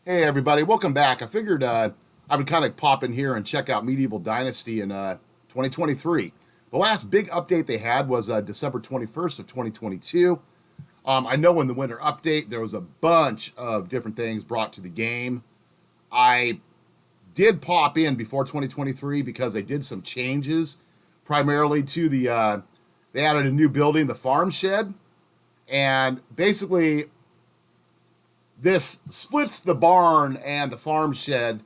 Hey everybody, welcome back. I figured I would kind of pop in here and check out Medieval Dynasty in 2023. The last big update they had was December 21st of 2022. I know in the winter update there was a bunch of different things brought to the game. I did pop in before 2023 because they did some changes, primarily to they added a new building, the farm shed, and basically this splits the barn and the farm shed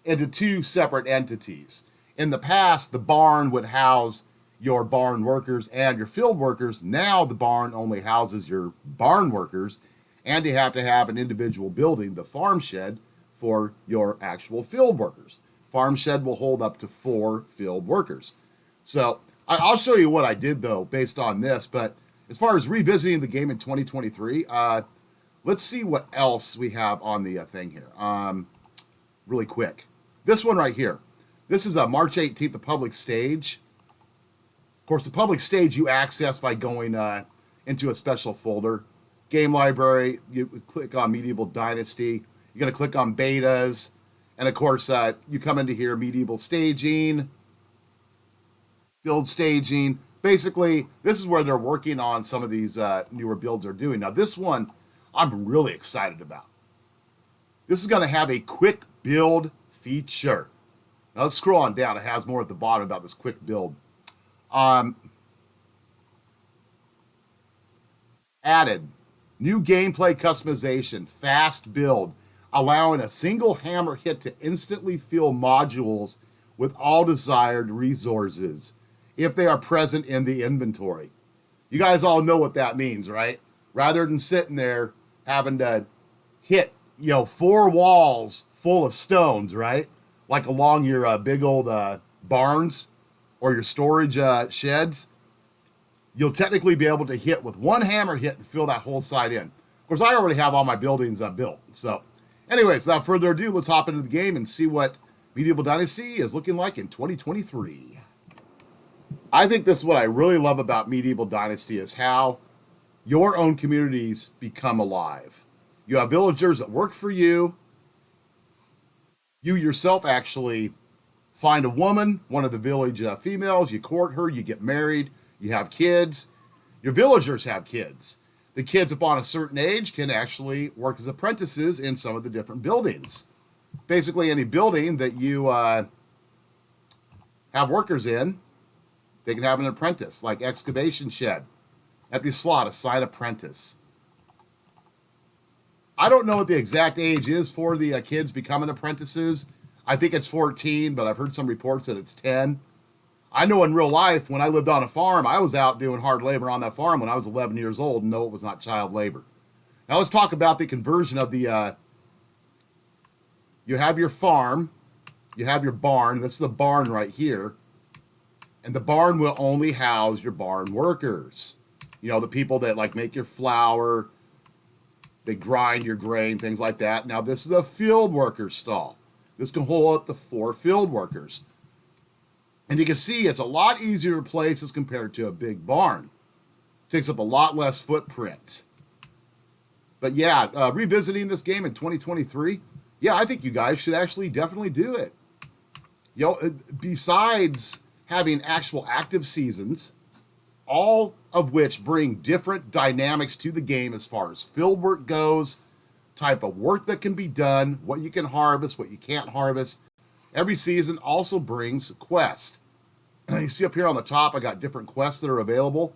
into two separate entities. In the past, the barn would house your barn workers and your field workers. Now the barn only houses your barn workers, and you have to have an individual building, the farm shed, for your actual field workers. Farm shed will hold up to 4 field workers. So I'll show you what I did though based on this. But as far as revisiting the game in 2023, let's see what else we have on the thing here. Really quick. This one right here. This is a March 18th, the public stage. Of course, the public stage you access by going into a special folder. Game library, you click on Medieval Dynasty. You're going to click on betas. And of course, you come into here, medieval staging, build staging. Basically, this is where they're working on some of these newer builds they're doing. Now, this one I'm really excited about. This is going to have a quick build feature. Now let's scroll on down. It has more at the bottom about this quick build. Added new gameplay customization, fast build, allowing a single hammer hit to instantly fill modules with all desired resources if they are present in the inventory. You guys all know what that means, right? Rather than sitting there having to hit, 4 walls full of stones, right? Like along your big old barns or your storage sheds, you'll technically be able to hit with one hammer hit and fill that whole side in. Of course, I already have all my buildings built. So, anyways, without further ado, let's hop into the game and see what Medieval Dynasty is looking like in 2023. I think this is what I really love about Medieval Dynasty is how your own communities become alive. You have villagers that work for you. You yourself actually find a woman, one of the village females, you court her, you get married, you have kids. Your villagers have kids. The kids upon a certain age can actually work as apprentices in some of the different buildings. Basically, any building that you have workers in, they can have an apprentice, like excavation shed, empty slot, assign apprentice. I don't know what the exact age is for the kids becoming apprentices. I think it's 14, but I've heard some reports that it's 10. I know in real life, when I lived on a farm, I was out doing hard labor on that farm when I was 11 years old and no, it was not child labor. Now let's talk about the conversion of the, you have your farm, you have your barn. This is the barn right here. And the barn will only house your barn workers. The people that like make your flour, they grind your grain, things like that. Now this is a field worker stall. This can hold up to 4 field workers. And you can see it's a lot easier to place as compared to a big barn. It takes up a lot less footprint. But yeah, revisiting this game in 2023, yeah, I think you guys should actually definitely do it. Besides having actual active seasons, all of which bring different dynamics to the game as far as field work goes, type of work that can be done, what you can harvest, what you can't harvest. Every season also brings quests. You see up here on the top, I got different quests that are available.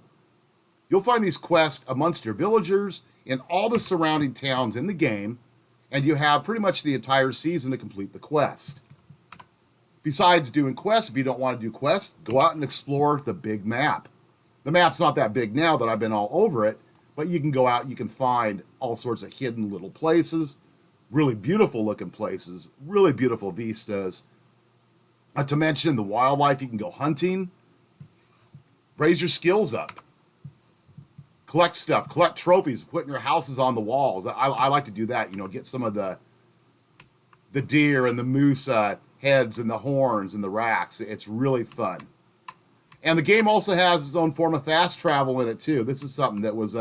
You'll find these quests amongst your villagers in all the surrounding towns in the game, and you have pretty much the entire season to complete the quest. Besides doing quests, if you don't want to do quests, go out and explore the big map. The map's not that big now that I've been all over it, but you can go out and you can find all sorts of hidden little places, really beautiful looking places, really beautiful vistas. Not to mention the wildlife, you can go hunting, raise your skills up, collect stuff, collect trophies, put in your houses on the walls. I like to do that, get some of the deer and the moose heads and the horns and the racks. It's really fun. And the game also has its own form of fast travel in it too. This is something that was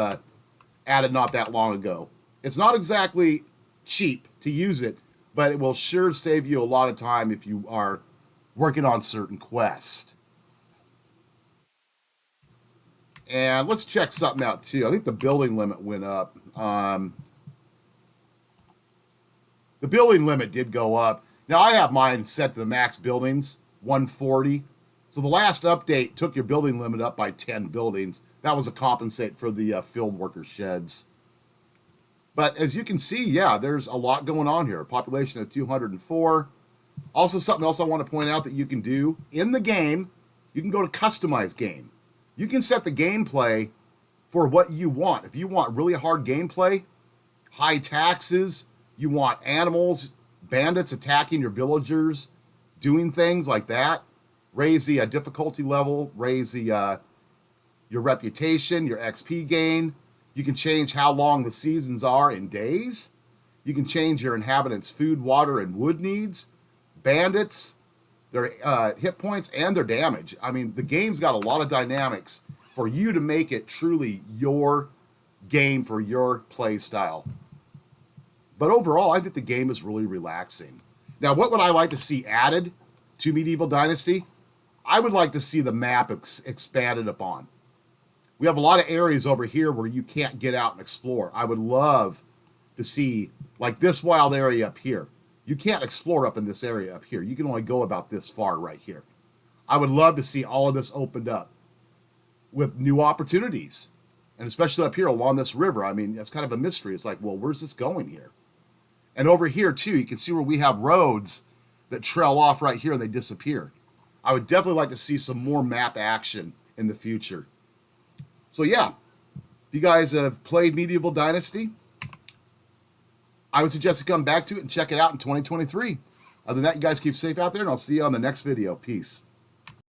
added not that long ago. It's not exactly cheap to use it, but it will sure save you a lot of time if you are working on certain quests. And let's check something out too. I think the building limit went up. The building limit did go up. Now I have mine set to the max buildings, 140. So the last update took your building limit up by 10 buildings. That was to compensate for the field worker sheds. But as you can see, yeah, there's a lot going on here. Population of 204. Also, something else I want to point out that you can do in the game, you can go to customize game. You can set the gameplay for what you want. If you want really hard gameplay, high taxes, you want animals, bandits attacking your villagers, doing things like that, raise the difficulty level, raise the your reputation, your XP gain. You can change how long the seasons are in days. You can change your inhabitants' food, water, and wood needs. Bandits, their hit points, and their damage. I mean, the game's got a lot of dynamics for you to make it truly your game for your play style. But overall, I think the game is really relaxing. Now, what would I like to see added to Medieval Dynasty? I would like to see the map expanded upon. We have a lot of areas over here where you can't get out and explore. I would love to see, like this wild area up here. You can't explore up in this area up here. You can only go about this far right here. I would love to see all of this opened up with new opportunities. And especially up here along this river. I mean, that's kind of a mystery. It's like, well, where's this going here? And over here, too, you can see where we have roads that trail off right here and they disappear. I would definitely like to see some more map action in the future. So, yeah, if you guys have played Medieval Dynasty, I would suggest you come back to it and check it out in 2023. Other than that, you guys keep safe out there, and I'll see you on the next video. Peace.